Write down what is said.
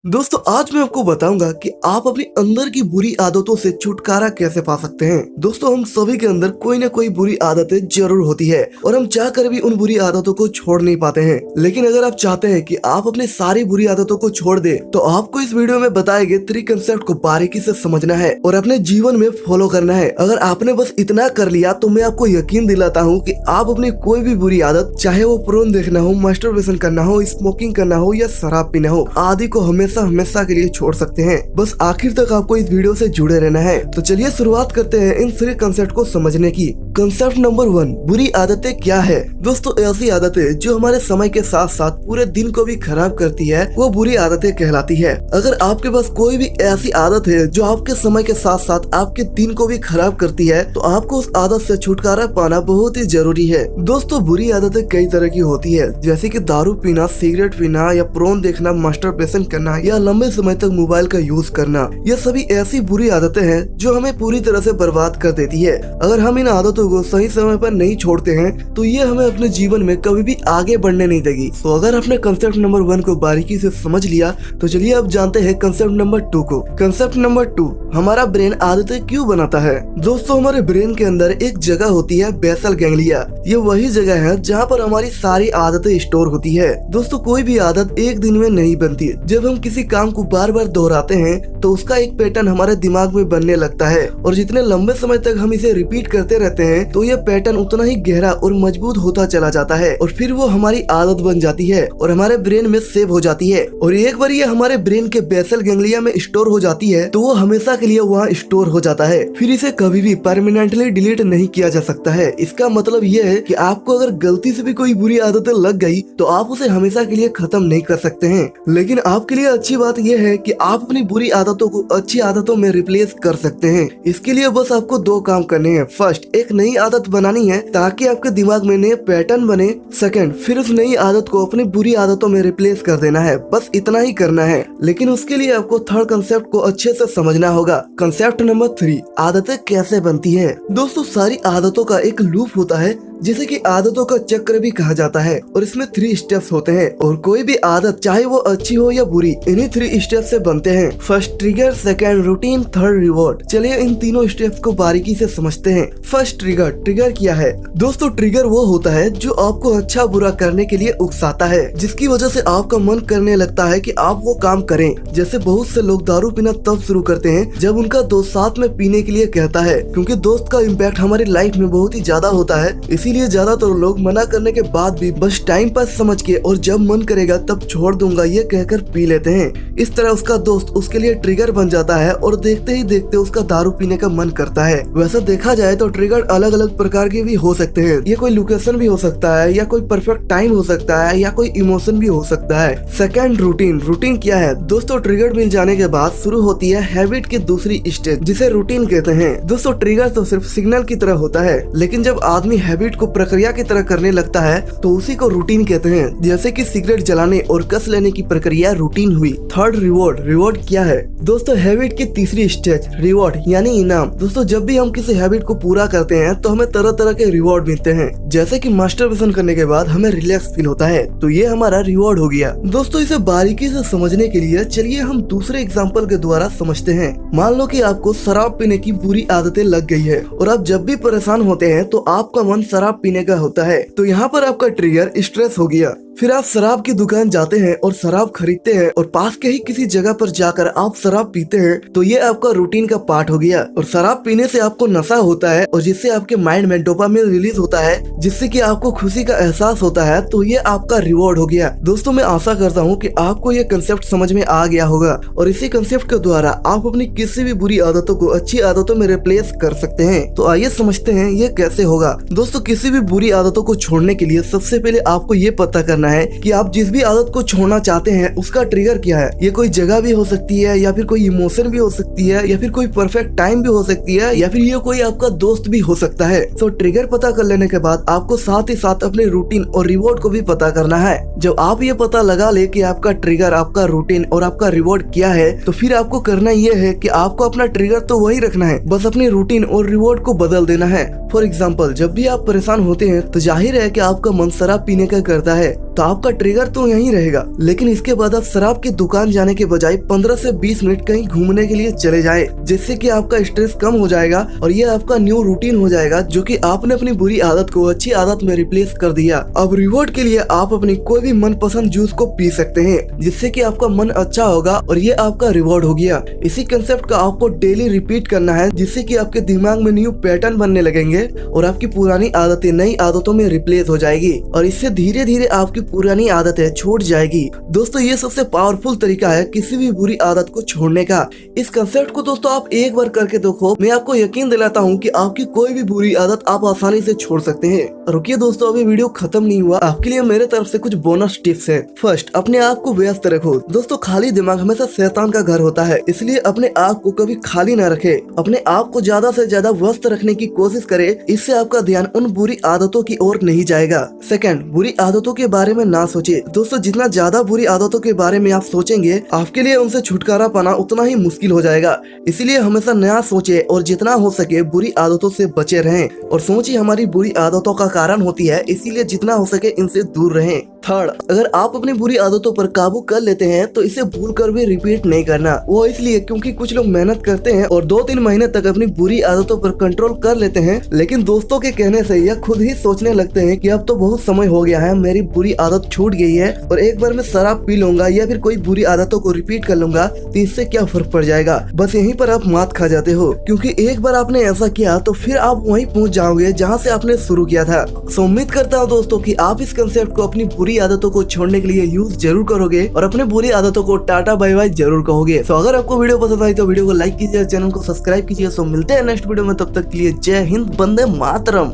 दोस्तों आज मैं आपको बताऊंगा कि आप अपने अंदर की बुरी आदतों से छुटकारा कैसे पा सकते हैं। दोस्तों हम सभी के अंदर कोई ना कोई बुरी आदतें जरूर होती है और हम चाहकर भी उन बुरी आदतों को छोड़ नहीं पाते हैं। लेकिन अगर आप चाहते हैं कि आप अपनी सारी बुरी आदतों को छोड़ दे तो आपको इस वीडियो में बताए गए 3 कंसेप्ट को बारीकी से समझना है और अपने जीवन में फॉलो करना है। अगर आपने बस इतना कर लिया तो मैं आपको यकीन दिलाता हूँ कि आप अपनी कोई भी बुरी आदत, चाहे वो पोर्न देखना हो, मास्टरबेशन करना हो, स्मोकिंग करना हो या शराब पीना हो, आदि को हमेशा के लिए छोड़ सकते हैं। बस आखिर तक आपको इस वीडियो से जुड़े रहना है। तो चलिए शुरुआत करते हैं इन 3 कंसेप्ट को समझने की। कंसेप्ट नंबर 1, बुरी आदतें क्या है। दोस्तों ऐसी आदतें जो हमारे समय के साथ साथ पूरे दिन को भी खराब करती है वो बुरी आदतें कहलाती है। अगर आपके पास कोई भी ऐसी आदत है जो आपके समय के साथ साथ आपके दिन को भी खराब करती है तो आपको उस आदत से छुटकारा पाना बहुत ही जरूरी है। दोस्तों बुरी आदतें कई तरह की होती है, जैसे कि दारू पीना, सिगरेट पीना या पोर्न देखना, मास्टरबेशन करना या लंबे समय तक मोबाइल का यूज करना। ये सभी ऐसी बुरी आदतें हैं जो हमें पूरी तरह से बर्बाद कर देती है। अगर हम इन आदतों को सही समय पर नहीं छोड़ते हैं तो ये हमें अपने जीवन में कभी भी आगे बढ़ने नहीं देगी। तो अगर आपने कंसेप्ट नंबर 1 को बारीकी से समझ लिया तो चलिए अब जानते हैं कंसेप्ट नंबर 2 को। कंसेप्ट नंबर 2, हमारा ब्रेन आदतें क्यों बनाता है। दोस्तों हमारे ब्रेन के अंदर एक जगह होती है बेसल गैंग्लिया। ये वही जगह है जहाँ पर हमारी सारी आदतें स्टोर होती है। दोस्तों कोई भी आदत एक दिन में नहीं बनती। जब हम किसी काम को बार बार दोहराते हैं तो उसका एक पैटर्न हमारे दिमाग में बनने लगता है और जितने लंबे समय तक हम इसे रिपीट करते रहते हैं तो यह पैटर्न उतना ही गहरा और मजबूत होता चला जाता है और फिर वो हमारी आदत बन जाती है और हमारे ब्रेन में सेव हो जाती है। और एक बार ये हमारे ब्रेन के बेसल गैंग्लिया में स्टोर हो जाती है तो वो हमेशा के लिए वहाँ स्टोर हो जाता है। फिर इसे कभी भी परमानेंटली डिलीट नहीं किया जा सकता है। इसका मतलब ये है कि आपको अगर गलती से भी कोई बुरी आदतें लग गई तो आप उसे हमेशा के लिए खत्म नहीं कर सकते हैं। लेकिन आपके लिए अच्छी बात यह है कि आप अपनी बुरी आदतों को अच्छी आदतों में रिप्लेस कर सकते हैं। इसके लिए बस आपको 2 काम करने हैं। फर्स्ट, एक नई आदत बनानी है ताकि आपके दिमाग में नए पैटर्न बने। सेकंड, फिर उस नई आदत को अपनी बुरी आदतों में रिप्लेस कर देना है। बस इतना ही करना है। लेकिन उसके लिए आपको 3rd कंसेप्ट को अच्छे से समझना होगा। कंसेप्ट नंबर 3, आदतें कैसे बनती है। दोस्तों सारी आदतों का एक लूप होता है जिसे कि आदतों का चक्र भी कहा जाता है और इसमें 3 स्टेप्स होते हैं और कोई भी आदत चाहे वो अच्छी हो या बुरी इन्हीं 3 स्टेप से बनते हैं। First trigger, second routine, third reward. चलिए इन तीनों स्टेप्स को बारीकी से समझते हैं। First trigger. ट्रिगर क्या है। दोस्तों ट्रिगर वो होता है जो आपको अच्छा बुरा करने के लिए उकसाता है, जिसकी वजह से आपका मन करने लगता है कि आप वो काम करें। जैसे बहुत से लोग दारू पीना तब शुरू करते हैं जब उनका दोस्त साथ में पीने के लिए कहता है, क्योंकि दोस्त का इम्पैक्ट हमारी लाइफ में बहुत ही ज्यादा होता है। इसीलिए ज्यादातर लोग मना करने के बाद भी बस टाइम पास समझ के और जब मन करेगा तब छोड़ दूंगा ये कहकर पी लेते हैं। इस तरह उसका दोस्त उसके लिए ट्रिगर बन जाता है और देखते ही देखते उसका दारू पीने का मन करता है। वैसे देखा जाए तो ट्रिगर अलग अलग प्रकार के भी हो सकते हैं। ये कोई लोकेशन भी हो सकता है या कोई परफेक्ट टाइम हो सकता है या कोई इमोशन भी हो सकता है। Second, routine. रूटीन क्या है। दोस्तों ट्रिगर मिल जाने के बाद शुरू होती है हैबिट की दूसरी स्टेज जिसे रूटीन कहते हैं। दोस्तों ट्रिगर तो सिर्फ सिग्नल की तरह होता है, लेकिन जब आदमी हैबिट को प्रक्रिया की तरह करने लगता है तो उसी को रूटीन कहते हैं। जैसे कि सिगरेट जलाने और कस लेने की प्रक्रिया रूटीन हुई। Third, reward. रिवॉर्ड क्या है। दोस्तों हैबिट की तीसरी स्टेज रिवॉर्ड यानी इनाम। दोस्तों जब भी हम किसी हैबिट को पूरा करते हैं तो हमें तरह तरह के रिवॉर्ड मिलते हैं। जैसे कि मास्टरबेशन करने के बाद हमें रिलैक्स फील होता है तो ये हमारा रिवॉर्ड हो गया। दोस्तों इसे बारीकी से समझने के लिए चलिए हम दूसरे एग्जाम्पल के द्वारा समझते हैं। मान लो कि आपको शराब पीने की बुरी आदतें लग गई है और आप जब भी परेशान होते हैं तो आपका मन शराब पीने का होता है। तो यहाँ पर आपका ट्रिगर स्ट्रेस हो गया। फिर आप शराब की दुकान जाते हैं और शराब खरीदते हैं और पास के ही किसी जगह पर जाकर आप शराब पीते हैं तो ये आपका रूटीन का पार्ट हो गया। और शराब पीने से आपको नशा होता है और जिससे आपके माइंड में डोपामिन रिलीज होता है जिससे कि आपको खुशी का एहसास होता है तो ये आपका रिवॉर्ड हो गया। दोस्तों मैं आशा करता हूँ कि आपको ये कंसेप्ट समझ में आ गया होगा और इसी कंसेप्ट के द्वारा आप अपनी किसी भी बुरी आदतों को अच्छी आदतों में रिप्लेस कर सकते हैं। तो आइए समझते हैं ये कैसे होगा। दोस्तों किसी भी बुरी आदतों को छोड़ने के लिए सबसे पहले आपको ये पता करना है कि आप जिस भी आदत को छोड़ना चाहते हैं उसका ट्रिगर क्या है। ये कोई जगह भी हो सकती है या फिर कोई इमोशन भी हो सकती है या फिर कोई परफेक्ट टाइम भी हो सकती है या फिर ये कोई आपका दोस्त भी हो सकता है। तो ट्रिगर पता कर लेने के बाद आपको साथ ही साथ अपने रूटीन और रिवॉर्ड को भी पता करना है। जब आप ये पता लगा ले कि आपका ट्रिगर, आपका रूटीन और आपका रिवॉर्ड क्या है तो फिर आपको करना ये है कि आपको अपना ट्रिगर तो वही रखना है, बस अपनी रूटीन और रिवॉर्ड को बदल देना है। फॉर एग्जाम्पल जब भी आप परेशान होते हैं तो जाहिर है कि आपका मन शराब पीने का करता है। तो आपका ट्रिगर तो यहीं रहेगा, लेकिन इसके बाद आप शराब की दुकान जाने के बजाय 15 से 20 मिनट कहीं घूमने के लिए चले जाए, जिससे कि आपका स्ट्रेस कम हो जाएगा और ये आपका न्यू रूटीन हो जाएगा, जो कि आपने अपनी बुरी आदत को अच्छी आदत में रिप्लेस कर दिया। अब रिवॉर्ड के लिए आप अपनी कोई भी मनपसंद जूस को पी सकते हैं, जिससे कि आपका मन अच्छा होगा और ये आपका रिवॉर्ड हो गया। इसी कंसेप्ट का आपको डेली रिपीट करना है, जिससे कि आपके दिमाग में न्यू पैटर्न बनने लगेंगे और आपकी पुरानी आदतें नई आदतों में रिप्लेस हो जाएगी और इससे धीरे धीरे आपकी पुरानी आदतें छूट जाएगी। दोस्तों ये सबसे पावरफुल तरीका है किसी भी बुरी आदत को छोड़ने का। इस कंसेप्ट को दोस्तों आप एक बार करके देखो, मैं आपको यकीन दिलाता हूँ कि आपकी कोई भी बुरी आदत आप आसानी से छोड़ सकते हैं। रुकिए दोस्तों, अभी वीडियो खत्म नहीं हुआ, आपके लिए मेरे तरफ से कुछ बोनस टिप्स है। फर्स्ट, अपने आप को व्यस्त रखो। दोस्तों खाली दिमाग हमेशा शैतान का घर होता है, इसलिए अपने आप को कभी खाली न रखे। अपने आप को ज्यादा से ज्यादा व्यस्त रखने की कोशिश करे, इससे आपका ध्यान उन बुरी आदतों की ओर नहीं जाएगा। सेकंड, बुरी आदतों के बारे में ना सोचे। दोस्तों जितना ज्यादा बुरी आदतों के बारे में आप सोचेंगे, आपके लिए उनसे छुटकारा पाना उतना ही मुश्किल हो जाएगा। इसीलिए हमेशा नया सोचे और जितना हो सके बुरी आदतों से बचे रहें। और सोच ही हमारी बुरी आदतों का कारण होती है, इसीलिए जितना हो सके इनसे दूर रहें। थर्ड, अगर आप अपनी बुरी आदतों पर काबू कर लेते हैं तो इसे भूल कर भी रिपीट नहीं करना। वो इसलिए क्योंकि कुछ लोग मेहनत करते हैं और 2-3 महीने तक अपनी बुरी आदतों पर कंट्रोल कर लेते हैं, लेकिन दोस्तों के कहने से या खुद ही सोचने लगते हैं कि अब तो बहुत समय हो गया है, मेरी बुरी आदत छूट गई है और एक बार मैं शराब पी लूंगा या फिर कोई बुरी आदतों को रिपीट कर लूंगा तो इससे क्या फर्क पड़ जाएगा। बस यहीं पर आप मात खा जाते हो, क्योंकि एक बार आपने ऐसा किया तो फिर आप वहीं पहुंच जाओगे जहां से आपने शुरू किया था। सो उम्मीद करता हूं दोस्तों कि आप इस कंसेप्ट को अपनी बुरी आदतों को छोड़ने के लिए यूज जरूर करोगे और अपने बुरी आदतों को टाटा बाय बाय जरूर कहोगे। तो अगर आपको वीडियो पसंद आई तो वीडियो को लाइक कीजिए, चैनल को सब्सक्राइब कीजिए। सो मिलते हैं नेक्स्ट वीडियो में, तब तक के लिए जय हिंद, वंदे मातरम।